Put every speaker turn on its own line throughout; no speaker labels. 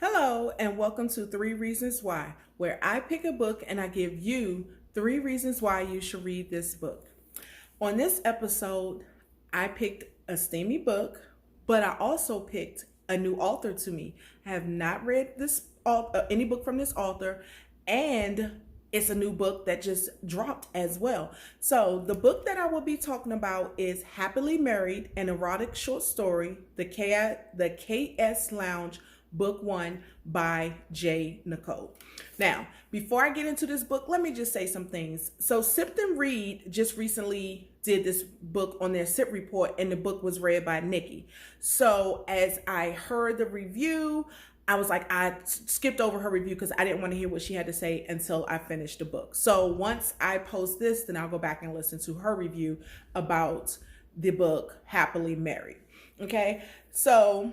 Hello, and welcome to Three Reasons Why, where I pick a book and I give you three reasons why you should read this book. On this episode, I picked a steamy book, but I also picked a new author to me. I have not read any book from this author, and it's a new book that just dropped as well. So the book that I will be talking about is Happily Married, an erotic short story, the KS Lounge Book 1 by Nichole. Now, before I get into this book, let me just say some things. So Sipton Reed just recently did this book on their SIP report, and the book was read by Nikki. So as I heard the review, I was like, I skipped over her review because I didn't want to hear what she had to say until I finished the book. So once I post this, then I'll go back and listen to her review about the book Happily Married. Okay, so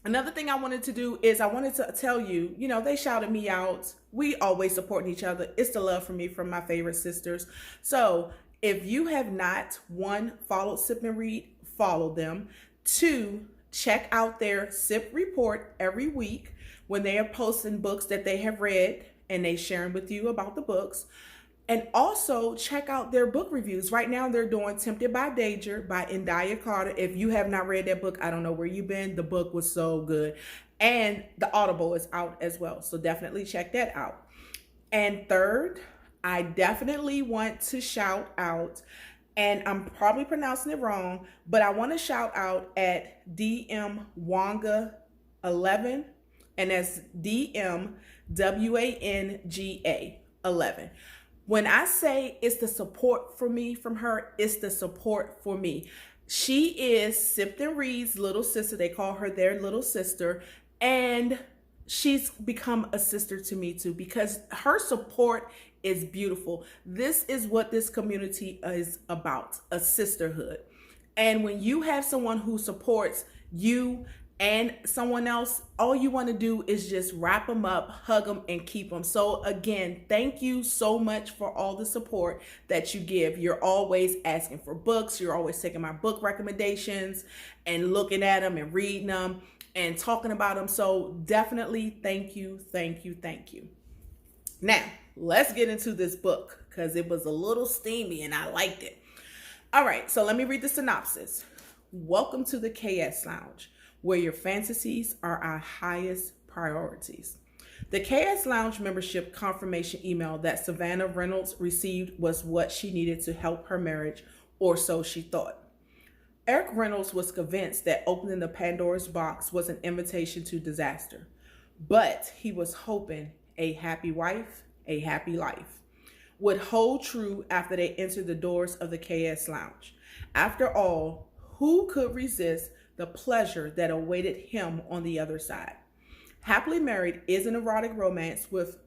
another thing I wanted to do is I wanted to tell you, they shouted me out. We always supporting each other. It's the love for me from my favorite sisters. So if you have not, one, followed Sip and Read, follow them. Two, check out their SIP report every week when they are posting books that they have read and they sharing with you about the books. And also check out their book reviews. Right now they're doing Tempted by Danger by Indaya Carter. If you have not read that book, I don't know where you've been. The book was so good. And the Audible is out as well. So definitely check that out. And third, I definitely want to shout out, and I'm probably pronouncing it wrong, but I want to shout out at DM Wanga 11, and that's DMWANGA 11. When I say it's the support for me from her, it's the support for me. She is Sipton Reed's little sister. They call her their little sister. And she's become a sister to me too, because her support is beautiful. This is what this community is about, a sisterhood. And when you have someone who supports you and someone else, all you want to do is just wrap them up, hug them, and keep them. So again, thank you so much for all the support that you give. You're always asking for books. You're always taking my book recommendations and looking at them and reading them and talking about them. So definitely thank you, thank you, thank you. Now, let's get into this book because it was a little steamy and I liked it. All right, so let me read the synopsis. Welcome to the KS Lounge, where your fantasies are our highest priorities. The KS Lounge membership confirmation email that Savannah Reynolds received was what she needed to help her marriage, or so she thought. Eric Reynolds was convinced that opening the Pandora's box was an invitation to disaster, but he was hoping a happy wife, a happy life would hold true after they entered the doors of the KS Lounge. After all, who could resist the pleasure that awaited him on the other side? Happily Married is an erotic romance with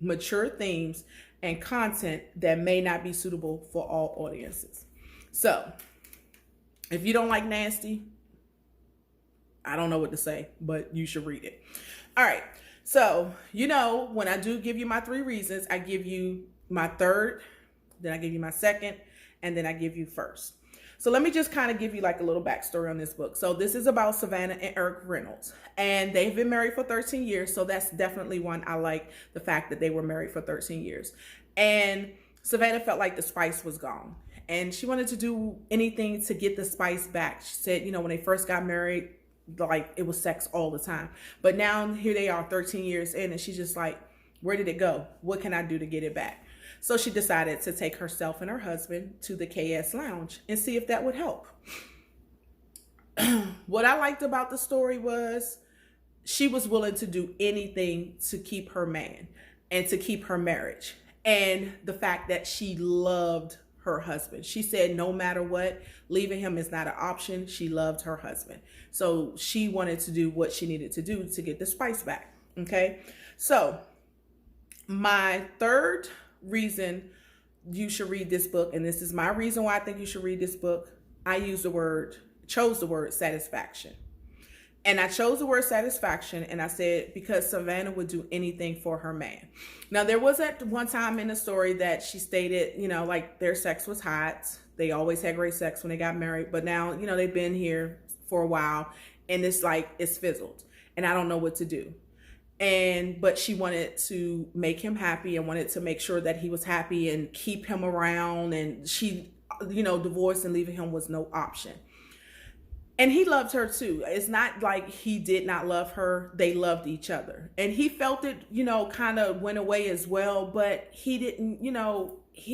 mature themes and content that may not be suitable for all audiences. So, if you don't like nasty, I don't know what to say, but you should read it. All right. So, when I do give you my three reasons, I give you my third, then I give you my second, and then I give you first. So let me just kind of give you like a little backstory on this book. So this is about Savannah and Eric Reynolds, and they've been married for 13 years. So that's definitely one I like, the fact that they were married for 13 years. And Savannah felt like the spice was gone, and she wanted to do anything to get the spice back. She said, when they first got married, like it was sex all the time. But now here they are 13 years in, and she's just like, where did it go? What can I do to get it back? So she decided to take herself and her husband to the KS Lounge and see if that would help. What I liked about the story was she was willing to do anything to keep her man and to keep her marriage. And the fact that she loved her husband. She said no matter what, leaving him is not an option. She loved her husband. So she wanted to do what she needed to do to get the spice back. Okay. So my third reason you should read this book, and this is my reason why I think you should read this book, I chose the word satisfaction. And I chose the word satisfaction, and I said because Savannah would do anything for her man. Now, there was at one time in the story that she stated, like their sex was hot. They always had great sex when they got married. But now, they've been here for a while, and it's like it's fizzled. and I don't know what to do. But she wanted to make him happy and wanted to make sure that he was happy and keep him around. And she, divorce and leaving him was no option. And he loved her too. It's not like he did not love her. They loved each other. And he felt it, kind of went away as well. But he didn't,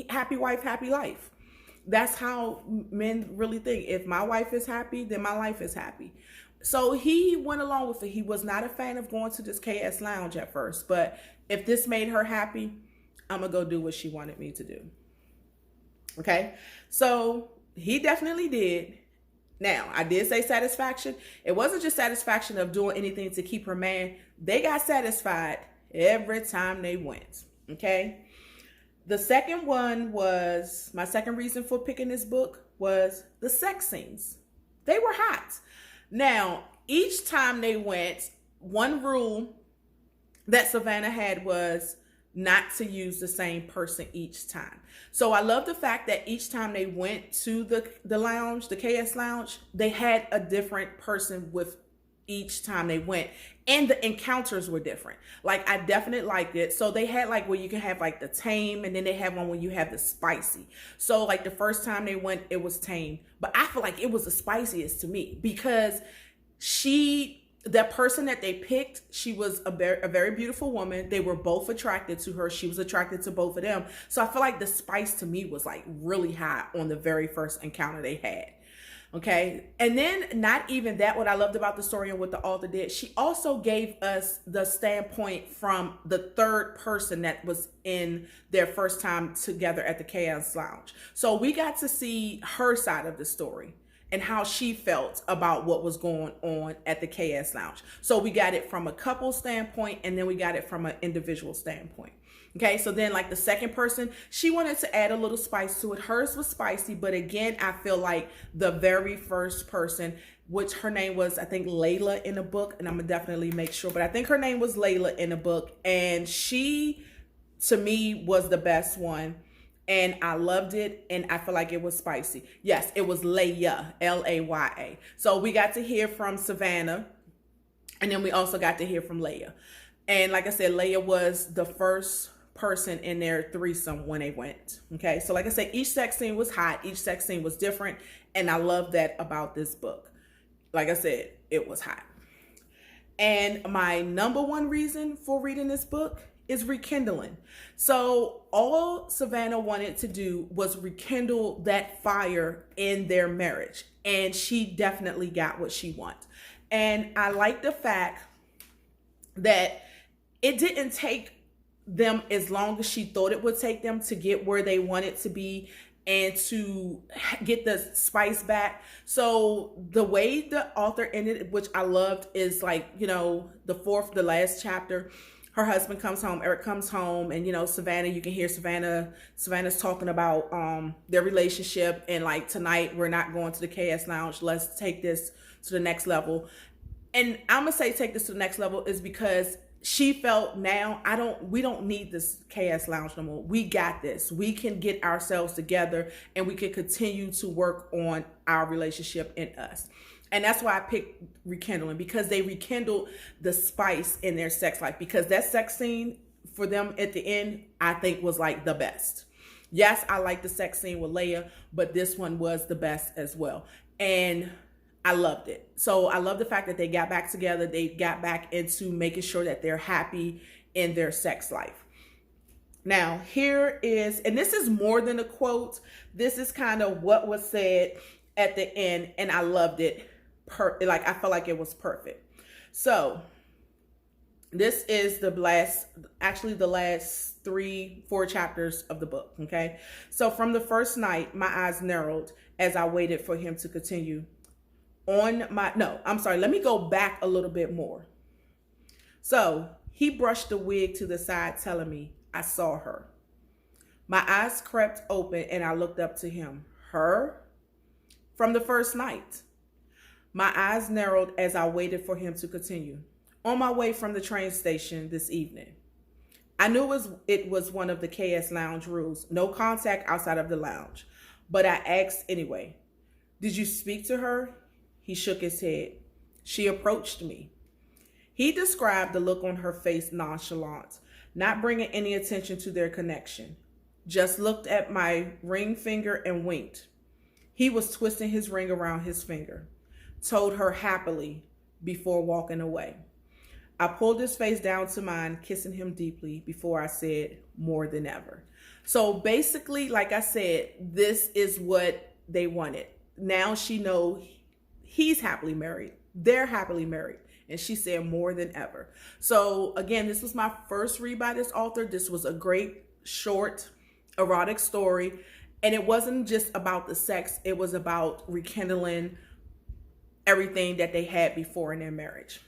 happy wife, happy life. That's how men really think. If my wife is happy, then my life is happy. So he went along with it. He was not a fan of going to this KS Lounge at first. But if this made her happy, I'm going to go do what she wanted me to do. Okay? So he definitely did. Now, I did say satisfaction. It wasn't just satisfaction of doing anything to keep her man. They got satisfied every time they went. Okay? The second one was, my second reason for picking this book was the sex scenes. They were hot. Now, each time they went, one rule that Savannah had was not to use the same person each time. So I love the fact that each time they went to the lounge, the KS Lounge, they had a different person with each time they went. And the encounters were different. Like, I definitely liked it. So they had like where you can have like the tame, and then they have one where you have the spicy. So like the first time they went, it was tame. But I feel like it was the spiciest to me because that person that they picked, she was a very beautiful woman. They were both attracted to her. She was attracted to both of them. So I feel like the spice to me was like really high on the very first encounter they had. Okay. And then not even that, what I loved about the story and what the author did, she also gave us the standpoint from the third person that was in their first time together at the KS Lounge. So we got to see her side of the story and how she felt about what was going on at the KS Lounge. So we got it from a couple standpoint, and then we got it from an individual standpoint. Okay, so then like the second person, she wanted to add a little spice to it. Hers was spicy, but again, I feel like the very first person, which her name was, I think, Layla in the book, and I'm gonna definitely make sure, but I think her name was Layla in the book, and she, to me, was the best one. And I loved it, and I feel like it was spicy. Yes, it was Laya, Laya. So we got to hear from Savannah, and then we also got to hear from Laya. And like I said, Laya was the first person in their threesome when they went. Okay, so like I said, each sex scene was hot. Each sex scene was different, and I love that about this book. Like I said, it was hot. And my number one reason for reading this book is rekindling. So all Savannah wanted to do was rekindle that fire in their marriage. And she definitely got what she wanted. And I like the fact that it didn't take them as long as she thought it would take them to get where they wanted to be and to get the spice back. So the way the author ended, which I loved, is like, the last chapter, her husband comes home, Eric comes home, and Savannah, you can hear Savannah's talking about their relationship, and like, tonight we're not going to the KS Lounge, let's take this to the next level. And I'm gonna say take this to the next level is because she felt now, we don't need this KS Lounge no more. We got this. We can get ourselves together, and we can continue to work on our relationship and us. And that's why I picked rekindling, because they rekindled the spice in their sex life, because that sex scene for them at the end, I think, was like the best. Yes, I like the sex scene with Leia, but this one was the best as well. And I loved it. So I love the fact that they got back together. They got back into making sure that they're happy in their sex life. Now, here is, and this is more than a quote. This is kind of what was said at the end, and I loved it. I felt like it was perfect. So this is the last 3-4 chapters of the book. Okay. So from the first night, my eyes narrowed as I waited for him to continue let me go back a little bit more. So he brushed the wig to the side, telling me I saw her. My eyes crept open and I looked up to him. Her? From the first night. My eyes narrowed as I waited for him to continue. On my way from the train station this evening. I knew it was one of the KS Lounge rules. No contact outside of the lounge. But I asked anyway. Did you speak to her? He shook his head. She approached me. He described the look on her face nonchalant, not bringing any attention to their connection. Just looked at my ring finger and winked. He was twisting his ring around his finger. Told her happily before walking away. I pulled his face down to mine, kissing him deeply before I said, more than ever. So basically, like I said, this is what they wanted. Now she knows he's happily married. They're happily married. And she said, more than ever. So again, this was my first read by this author. This was a great, short, erotic story. And it wasn't just about the sex. It was about rekindling everything that they had before in their marriage.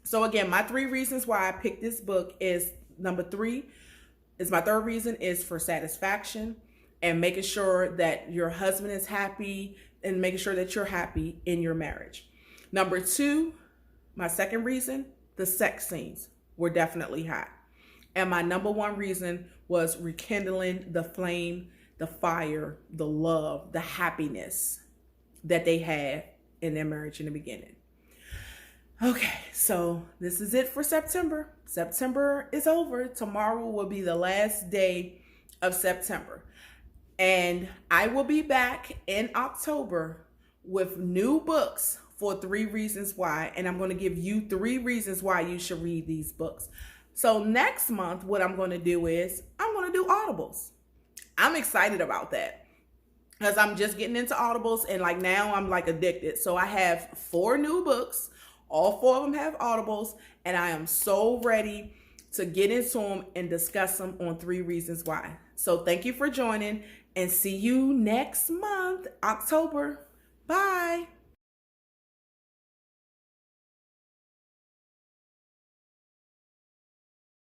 So again, my 3 reasons why I picked this book is number 3 is my third reason is for satisfaction and making sure that your husband is happy and making sure that you're happy in your marriage. Number 2, my second reason, the sex scenes were definitely hot. And my number 1 reason was rekindling the flame, the fire, the love, the happiness that they had in their marriage in the beginning. Okay, so this is it for September. September is over. Tomorrow will be the last day of September. And I will be back in October with new books for 3 reasons why. And I'm going to give you 3 reasons why you should read these books. So next month, what I'm going to do is I'm going to do audibles. I'm excited about that because I'm just getting into audibles and like now I'm like addicted. So I have 4 new books. All 4 of them have audibles, and I am so ready to get into them and discuss them on 3 reasons why. So thank you for joining, and see you next month, October. Bye.